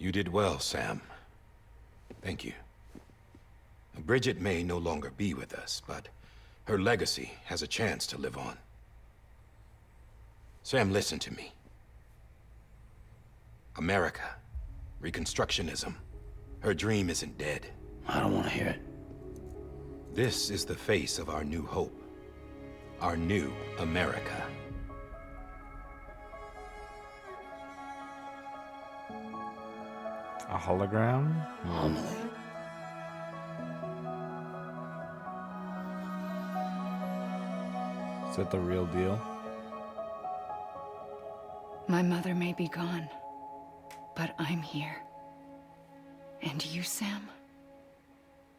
You did well, Sam. Thank you. Bridget may no longer be with us, but her legacy has a chance to live on. Sam, listen to me. America, Reconstructionism, her dream isn't dead. I don't want to hear it. This is the face of our new hope. Our new America. A hologram? Homily. Is that the real deal? My mother may be gone, but I'm here. And you, Sam,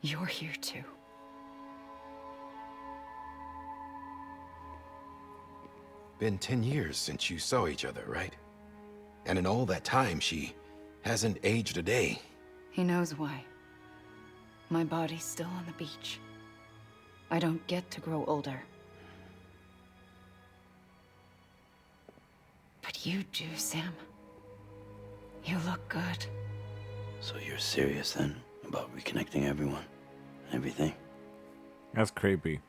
you're here too. Been 10 years since you saw each other, right? And in all that time, she hasn't aged a day. He knows why. My body's still on the beach. I don't get to grow older. But you do, Sam. You look good. So you're serious then about reconnecting everyone and everything? That's creepy.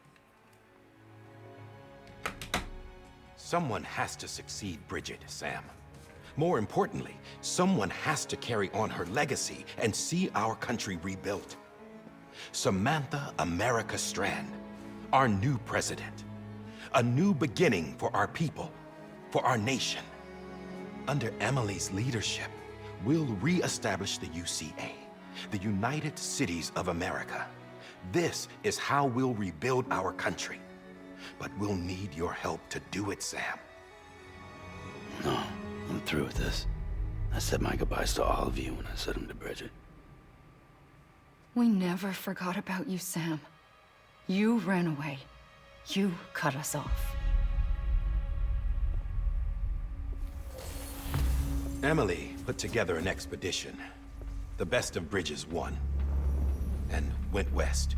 Someone has to succeed Bridget, Sam. More importantly, someone has to carry on her legacy and see our country rebuilt. Samantha America Strand, our new president. A new beginning for our people, for our nation. Under Emily's leadership, we'll re-establish the UCA, the United Cities of America. This is how we'll rebuild our country. But we'll need your help to do it, Sam. No, I'm through with this. I said my goodbyes to all of you when I said them to Bridget. We never forgot about you, Sam. You ran away. You cut us off. Emily put together an expedition. The best of Bridges won. And went west.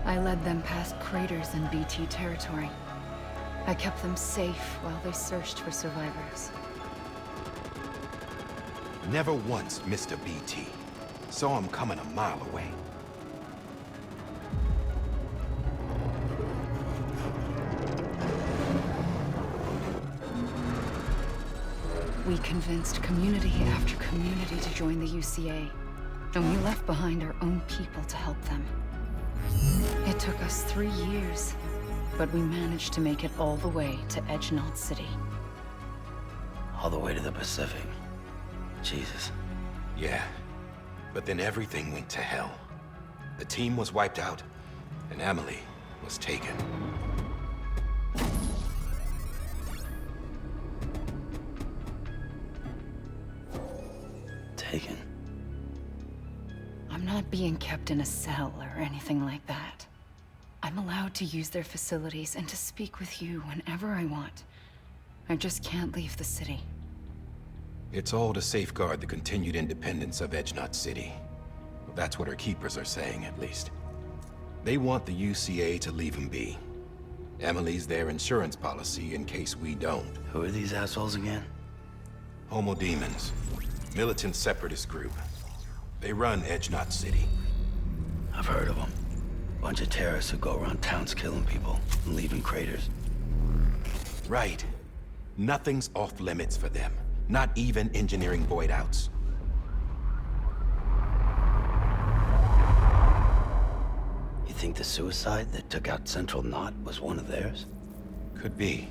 I led them past craters in BT territory. I kept them safe while they searched for survivors. Never once missed a BT. Saw him coming a mile away. We convinced community after community to join the UCA, and we left behind our own people to help them. It took us 3 years, but we managed to make it all the way to Edge-Knot City. All the way to the Pacific. Jesus. Yeah, but then everything went to hell. The team was wiped out, and Emily was taken. Taken? I'm not being kept in a cell or anything like that. I'm allowed to use their facilities and to speak with you whenever I want. I just can't leave the city. It's all to safeguard the continued independence of Edge-Knot City. Well, that's what our keepers are saying, at least. They want the UCA to leave them be. Emily's their insurance policy in case we don't. Who are these assholes again? Homo Demons. Militant separatist group. They run Edge-Knot City. I've heard of them. Bunch of terrorists who go around towns killing people and leaving craters. Right. Nothing's off limits for them. Not even engineering void outs. You think the suicide that took out Central Knot was one of theirs? Could be.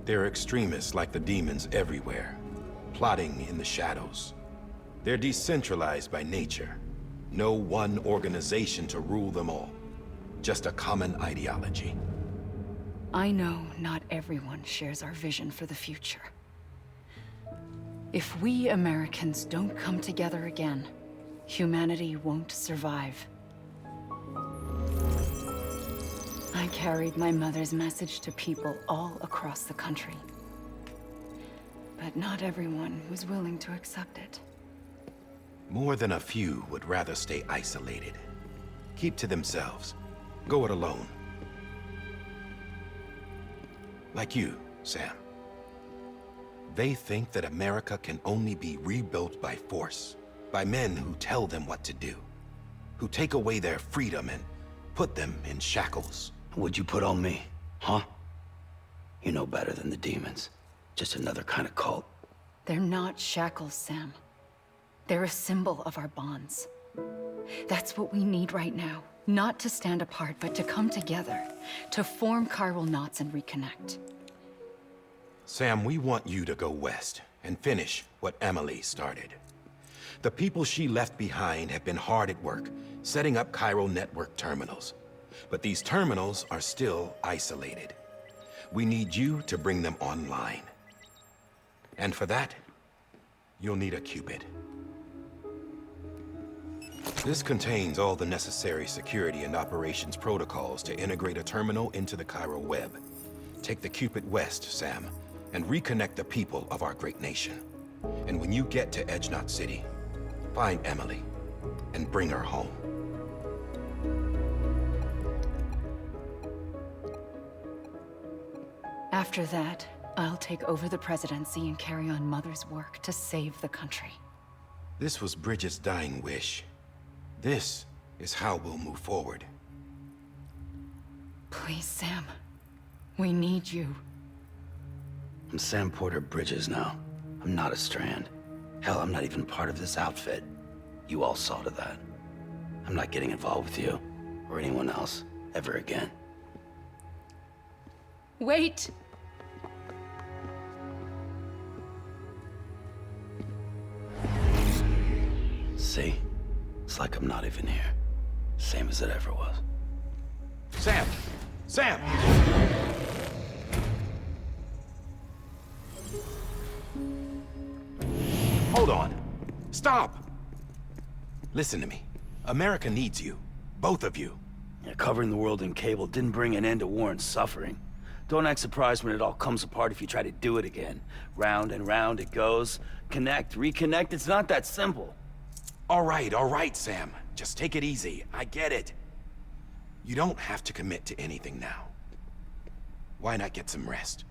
There are extremists like the demons everywhere, plotting in the shadows. They're decentralized by nature. No one organization to rule them all. Just a common ideology. I know not everyone shares our vision for the future. If we Americans don't come together again, humanity won't survive. I carried my mother's message to people all across the country. but not everyone was willing to accept it. More than a few would rather stay isolated. Keep to themselves. Go it alone. Like you, Sam. They think that America can only be rebuilt by force, by men who tell them what to do, who take away their freedom and put them in shackles. What'd you put on me, huh? You know better than the demons. Just another kind of cult. They're not shackles, Sam. They're a symbol of our bonds. That's what we need right now. Not to stand apart, but to come together, to form chiral knots and reconnect. Sam, we want you to go west and finish what Emily started. The people she left behind have been hard at work, setting up chiral network terminals. But these terminals are still isolated. We need you to bring them online. And for that, you'll need a Cupid. This contains all the necessary security and operations protocols to integrate a terminal into the chiral web. Take the Cupid west, Sam, and reconnect the people of our great nation. And when you get to Edge Knot City, find Emily and bring her home. After that, I'll take over the presidency and carry on Mother's work to save the country. This was Bridget's dying wish. This is how we'll move forward. Please, Sam. We need you. I'm Sam Porter Bridges now. I'm not a Strand. Hell, I'm not even part of this outfit. You all saw to that. I'm not getting involved with you, or anyone else, ever again. Wait! See? It's like I'm not even here. Same as it ever was. Sam! Sam! Hold on. Stop! Listen to me. America needs you. Both of you. Yeah, covering the world in cable didn't bring an end to war and suffering. Don't act surprised when it all comes apart if you try to do it again. Round and round it goes. Connect, reconnect, it's not that simple. All right, Sam. Just take it easy. I get it. You don't have to commit to anything now. Why not get some rest?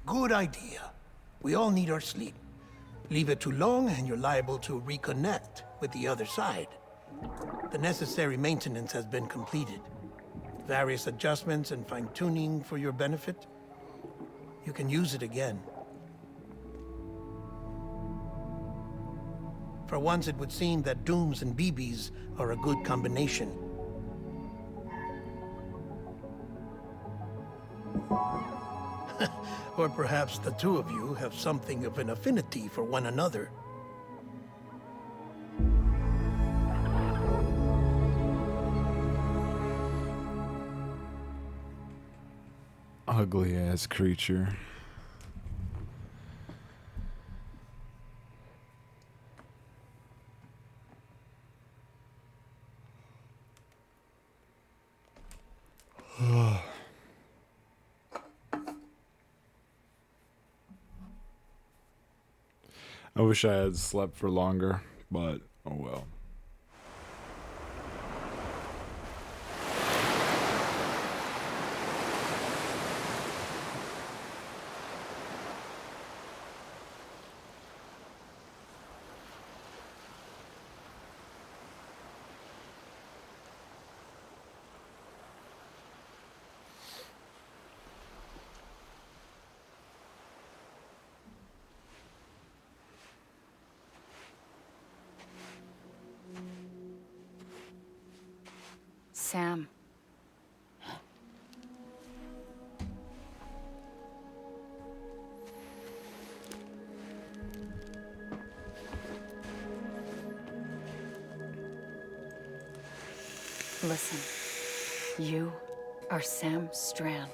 Good idea. We all need our sleep. Leave it too long and you're liable to reconnect with the other side. The necessary maintenance has been completed. Various adjustments and fine-tuning for your benefit. You can use it again. For once, it would seem that Dooms and BBs are a good combination. Or perhaps the two of you have something of an affinity for one another. Ugly ass creature. I wish I had slept for longer, but oh well. Sam. Listen, you are Sam Strand.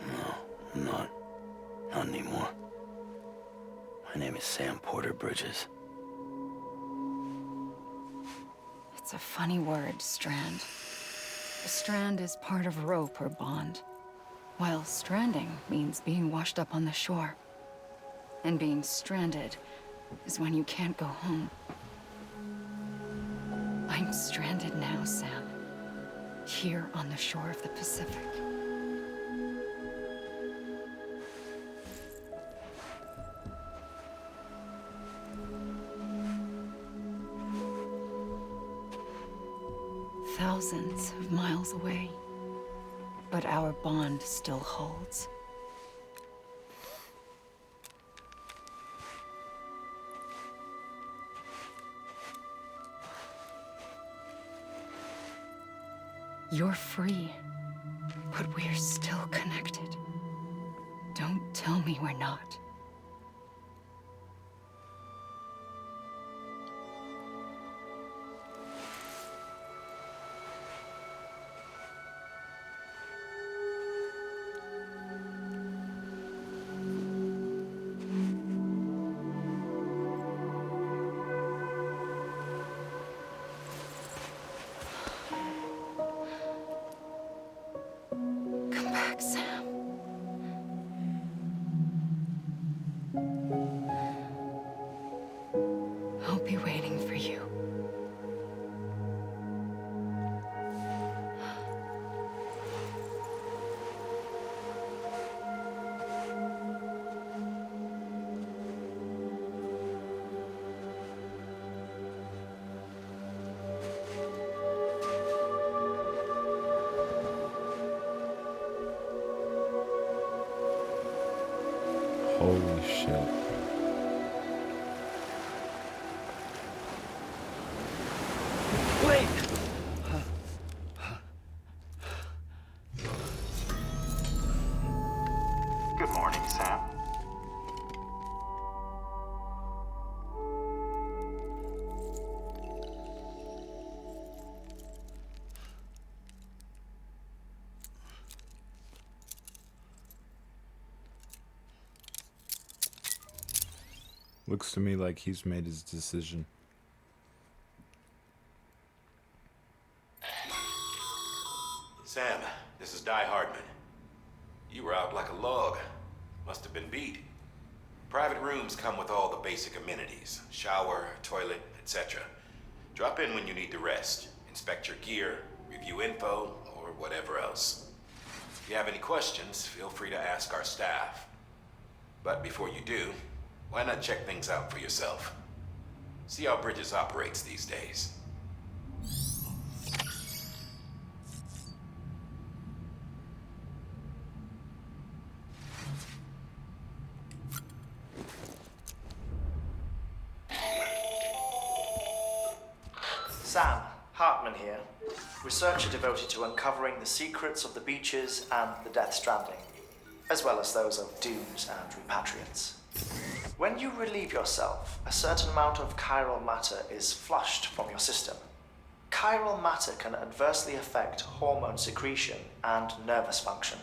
No, I'm not. Not anymore. My name is Sam Porter Bridges. It's a funny word, strand. A strand is part of rope or bond. While stranding means being washed up on the shore. And being stranded is when you can't go home. I'm stranded now, Sam. Here on the shore of the Pacific. Thousands of miles away. But our bond still holds. You're free, but we're still connected. Don't tell me we're not. Come back, Sam. I'll be waiting for you. Holy shit. Wait! Good morning, Sam. Looks to me like he's made his decision. Sam, this is Di Hardman. You were out like a log. Must have been beat. Private rooms come with all the basic amenities. Shower, toilet, etc. Drop in when you need to rest. Inspect your gear, review info, or whatever else. If you have any questions, feel free to ask our staff. But before you do, why not check things out for yourself? See how Bridges operates these days. Sam, Hartman here, researcher devoted to uncovering the secrets of the beaches and the Death Stranding, as well as those of dooms and repatriates. When you relieve yourself, a certain amount of chiral matter is flushed from your system. Chiral matter can adversely affect hormone secretion and nervous function.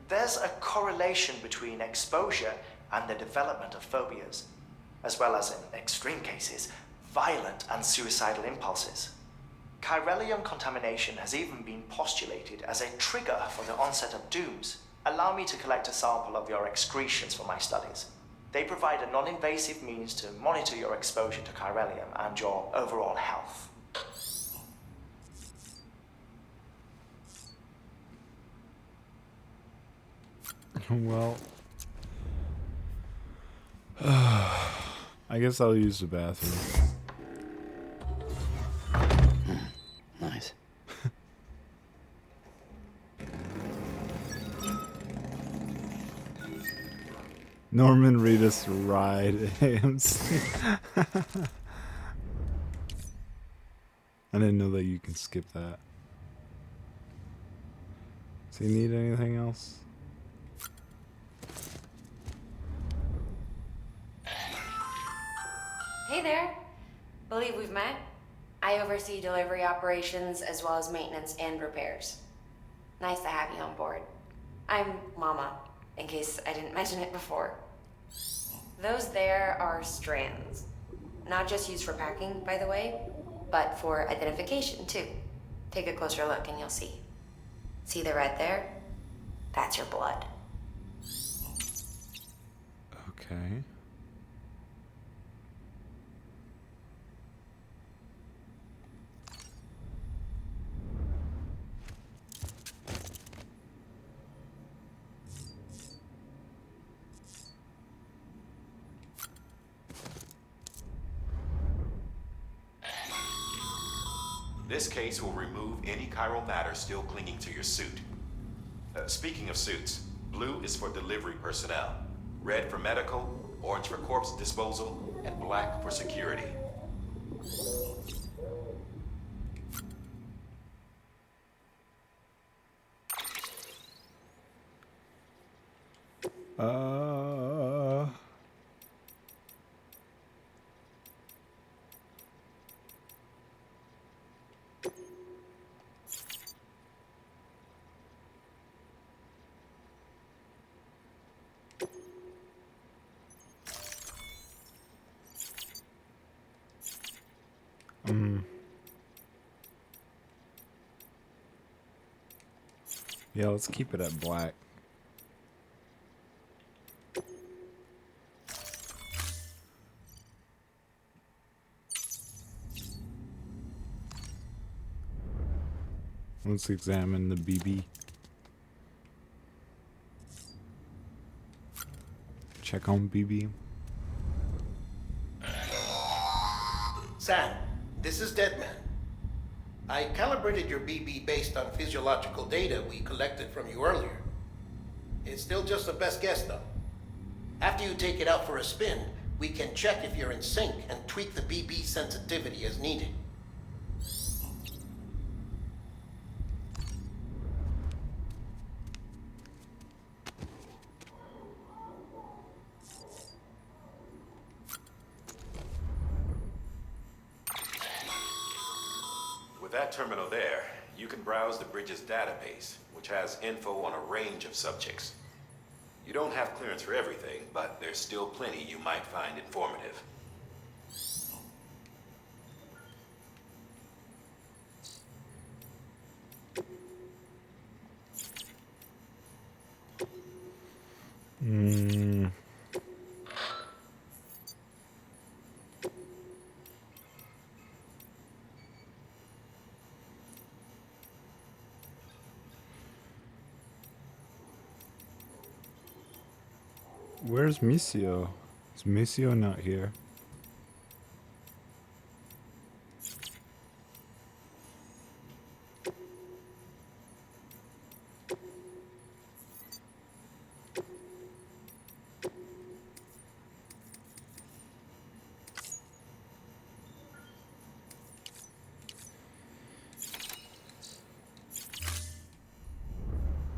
There's a correlation between exposure and the development of phobias, as well as, in extreme cases, violent and suicidal impulses. Chiralium contamination has even been postulated as a trigger for the onset of dooms. Allow me to collect a sample of your excretions for my studies. They provide a non-invasive means to monitor your exposure to chiralium and your overall health. Well, I guess I'll use the bathroom. Nice. Norman Reedus ride AMC. I didn't know that you can skip that. Does he need anything else? Hey there. Believe we've met. I oversee delivery operations as well as maintenance and repairs. Nice to have you on board. I'm Mama, in case I didn't mention it before. Those there are strands. Not just used for packing, by the way, but for identification too. Take a closer look and you'll see. See the red there? That's your blood. Okay. This case will remove any chiral matter still clinging to your suit. Speaking of suits, blue is for delivery personnel, red for medical, orange for corpse disposal, and black for security. Uh... Yeah, let's keep it at black. Let's examine the BB. Check on BB. Sam, this is Deadman. I calibrated your BB based on physiological data we collected from you earlier. It's still just a best guess, though. After you take it out for a spin, we can check if you're in sync and tweak the BB sensitivity as needed. With that terminal there, you can browse the bridge's database, which has info on a range of subjects. You don't have clearance for everything, but there's still plenty you might find informative. Where's Misio? Is Misio not here?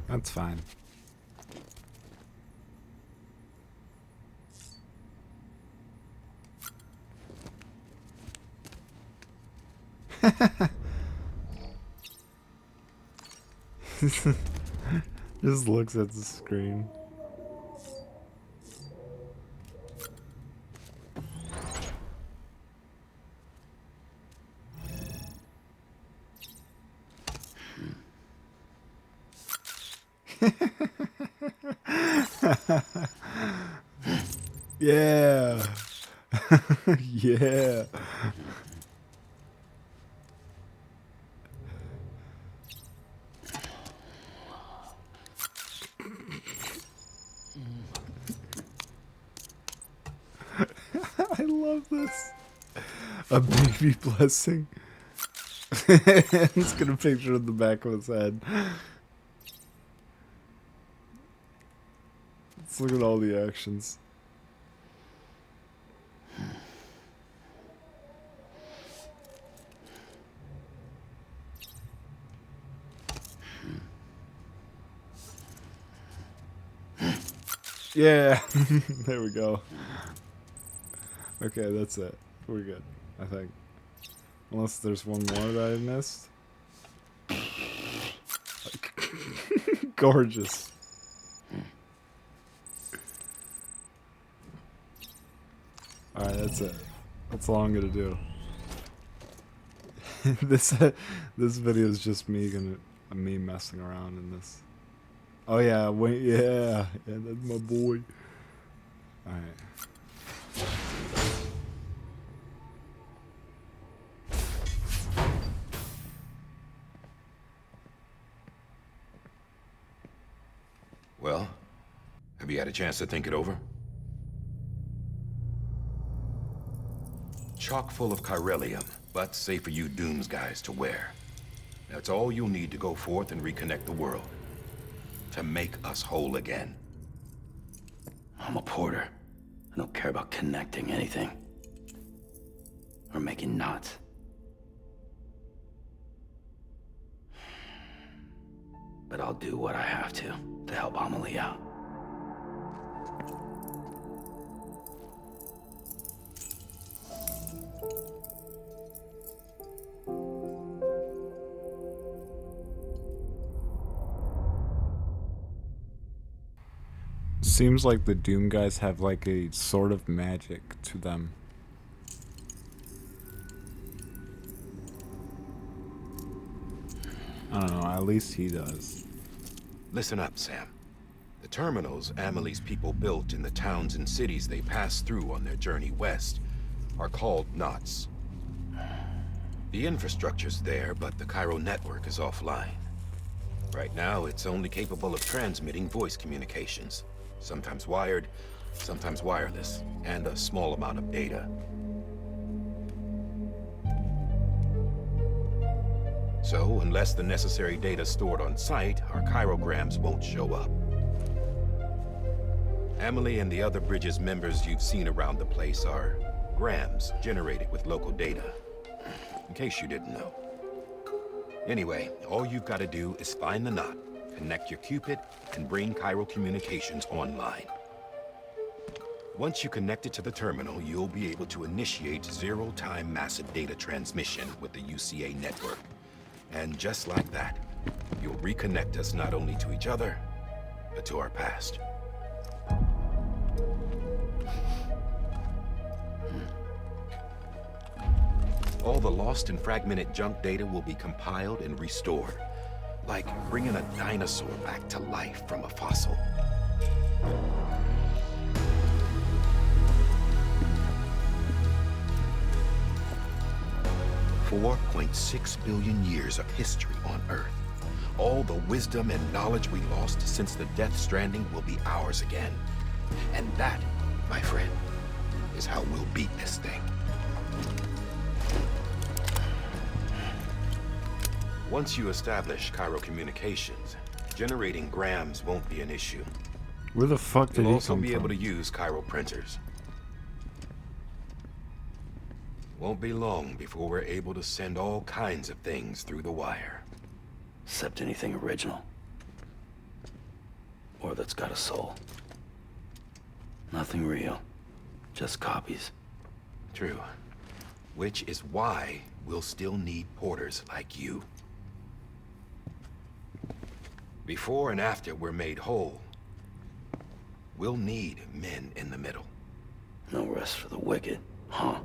That's fine. Just looks at the screen. Yeah. Yeah. I love this. A baby blessing. It's got a picture of the back of his head. Let's look at all the actions. Yeah, there we go. Okay, that's it. We're good, I think. Unless there's one more that I missed. Gorgeous. Alright, that's it. That's all I'm gonna do. This video is just me messing around in this. Oh yeah, wait, yeah, that's my boy. All right. Well, have you had a chance to think it over? Chock full of chiralium, but safe for you Dooms guys to wear. That's all you'll need to go forth and reconnect the world. To make us whole again. I'm a porter. I don't care about connecting anything. Or making knots. But I'll do what I have to help Amelie out. Seems like the Doom guys have like a sort of magic to them. I don't know, at least he does. Listen up, Sam. The terminals Amelie's people built in the towns and cities they passed through on their journey west are called knots. The infrastructure's there, but the Cairo network is offline. Right now, it's only capable of transmitting voice communications. Sometimes wired, sometimes wireless, and a small amount of data. So, unless the necessary data stored on site, our chirograms won't show up. Amelie and the other Bridges members you've seen around the place are grams generated with local data. In case you didn't know. Anyway, all you've got to do is find the knot, connect your Cupid, and bring Cairo communications online. Once you connect it to the terminal, you'll be able to initiate zero-time massive data transmission with the UCA network. And just like that, you'll reconnect us not only to each other, but to our past. All the lost and fragmented junk data will be compiled and restored. Like bringing a dinosaur back to life from a fossil. $4.6 billion years of history on Earth. All the wisdom and knowledge we lost since the Death Stranding will be ours again. And that, my friend, is how we'll beat this thing. Once you establish Cairo communications, generating grams won't be an issue. Where the fuck did You'll he also come be from? able to use Cairo printers. Won't be long before we're able to send all kinds of things through the wire. Except anything original. Or that's got a soul. Nothing real. Just copies. True. Which is why we'll still need porters like you. Before and after we're made whole, we'll need men in the middle. No rest for the wicked, huh?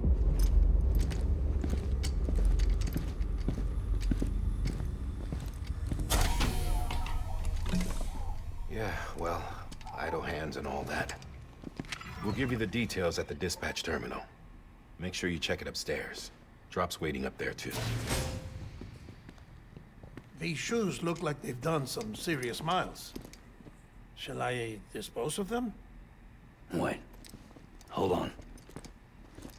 Yeah, well, idle hands and all that. We'll give you the details at the dispatch terminal. Make sure you check it upstairs. Drop's waiting up there, too. These shoes look like they've done some serious miles. Shall I dispose of them? Wait. Hold on.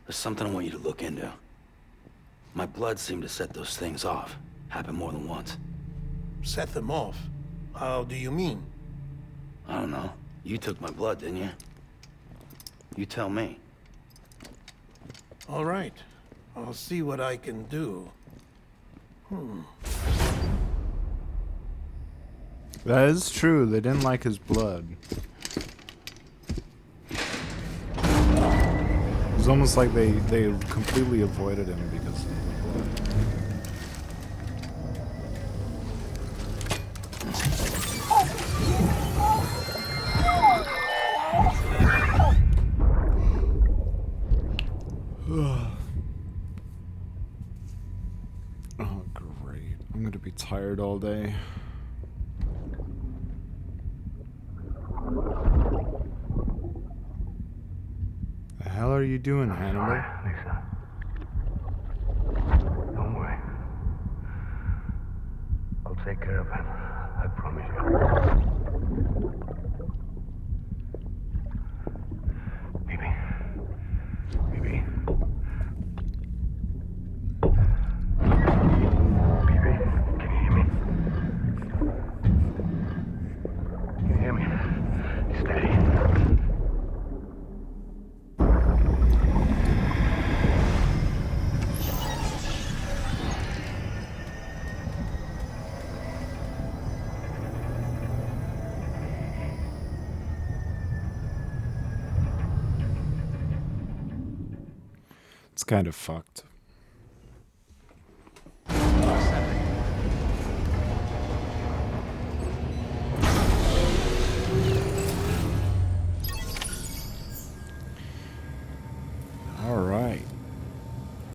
There's something I want you to look into. My blood seemed to set those things off. Happened more than once. Set them off? How do you mean? I don't know. You took my blood, didn't you? You tell me. All right. I'll see what I can do. That is true. They didn't like his blood. It was almost like they completely avoided him because of the blood. Oh, great. I'm gonna be tired all day. you doing, Hannibal? Lisa. Don't worry. I'll take care of it. I promise you. Baby. Baby. Baby, can you hear me? Can you hear me? Steady. It's kind of fucked.